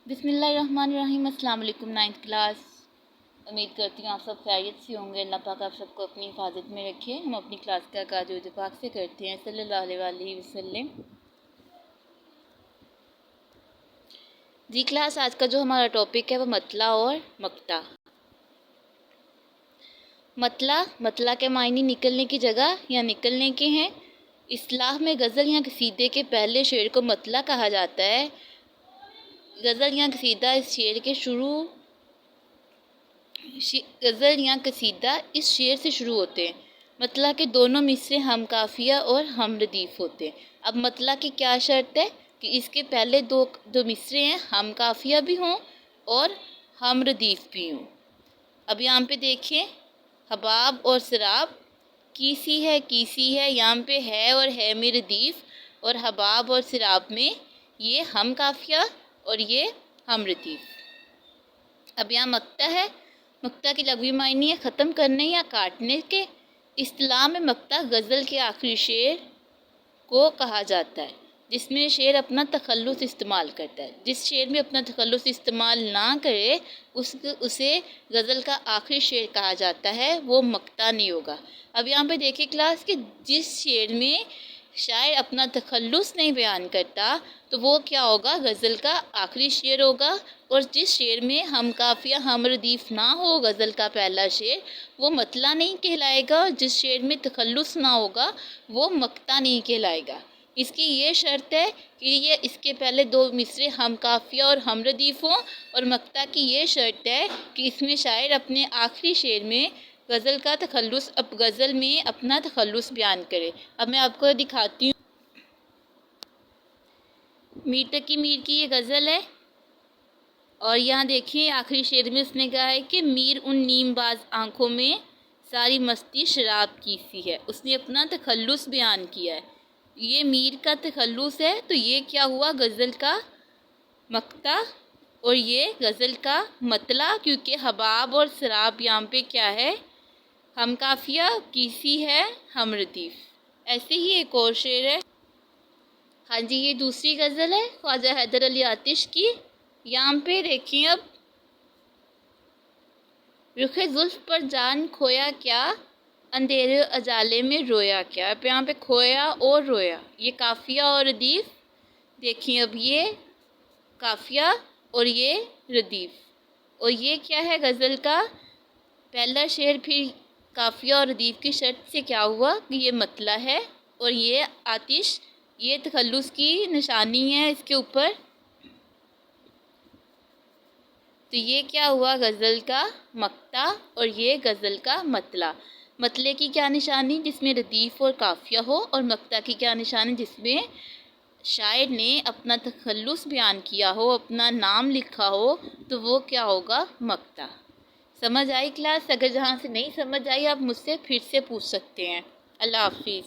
बिस्मिल्लाहिर्रहमानिर्रहीम। अस्सलाम वालेकुम। 9th class. उम्मीद करती हूँ आप सब खैरियत से होंगे। अल्लाह पाक आप सबको अपनी हिफाजत में रखे। हम अपनी क्लास का आगाज़ दुरूद पाक से करते हैं। सल्लल्लाहु अलैहि वसल्लम। जी क्लास, आज का जो हमारा टॉपिक है वो मतला और मक्ता। मतला के मायने निकलने की जगह या निकलने के हैं। इस्लाह में गज़ल या कसीदे के पहले शेर को मतला कहा जाता है। गज़ल या कसीदा इस शेर से शुरू होते हैं। मतला के दोनों मिसरे हम काफिया और हम रदीफ होते हैं। अब मतला की क्या शर्त है कि इसके पहले दो मिसरे हैं, हम काफिया भी हों और हम रदीफ भी हों। अब यहाँ पे देखिए, हबाब और सराब कीसी है, यहाँ पे है और है में रदीफ, और हबाब और सराब में ये हम काफिया और ये हम रदीफ। अब यहाँ मक्ता है। मक्ता की लग़वी मायने है ख़त्म करने या काटने के। इस्तिलाह में मक्ता गज़ल के आखिरी शेर को कहा जाता है जिसमें शेर अपना तखल्लुस इस्तेमाल करता है। जिस शेर में अपना तखल्लुस इस्तेमाल ना करे उसे गज़ल का आखिरी शेर कहा जाता है, वो मक्ता नहीं होगा। अब यहाँ पे देखिए क्लास कि जिस शेर में शायर अपना तखल्लुस नहीं बयान करता तो वो क्या होगा, गज़ल का आखिरी शेर होगा। और जिस शेर में हम काफिया हम रदीफ ना हो, गज़ल का पहला शेर, वो मतला नहीं कहलाएगा। और जिस शेर में तखल्लुस ना होगा वो मक्ता नहीं कहलाएगा। इसकी ये शर्त है कि ये इसके पहले दो मिसरे हम काफिया और हम रदीफ हों, और मक्ता की ये शर्त है कि इसमें शायर अपने आखिरी शेर में गज़ल में अपना तखल्लुस बयान करे। अब मैं आपको दिखाती हूँ। मीर तकी मीर की ये गज़ल है, और यहाँ देखिए आखिरी शेर में उसने कहा है कि मीर उन नीमबाज आँखों में सारी मस्ती शराब की सी है। उसने अपना तखल्लुस बयान किया है। ये मीर का तखल्लुस है, तो ये क्या हुआ, गज़ल का मक्ता और ये गज़ल का मतला, क्योंकि हबाब और शराब यहाँ पे क्या है, हम काफिया, कीसी है हम रदीफ। ऐसे ही एक और शेर है। हाँ जी, ये दूसरी गज़ल है ख्वाजा हैदर अली आतिश की। यहाँ पे देखिए, अब रुखे जुल्फ पर जान खोया क्या, अंधेरे अजाले में रोया क्या। अब यहाँ पे खोया और रोया, ये काफिया और रदीफ। देखिए अब ये काफिया और ये रदीफ, और ये क्या है, गज़ल का पहला शेर। फिर काफिया और रदीफ की शर्त से क्या हुआ कि ये मतला है, और ये आतिश, ये तखल्लुस की निशानी है इसके ऊपर। तो ये क्या हुआ, गज़ल का मक्ता और ये गज़ल का मतला। मतले की क्या निशानी, जिसमें रदीफ और काफिया हो, और मक्ता की क्या निशानी, जिसमें शायर ने अपना तखल्लुस बयान किया हो, अपना नाम लिखा हो, तो वो क्या होगा, मक्ता। समझ आई क्लास? अगर जहाँ से नहीं समझ आई आप मुझसे फिर से पूछ सकते हैं। अल्लाह हाफिज़।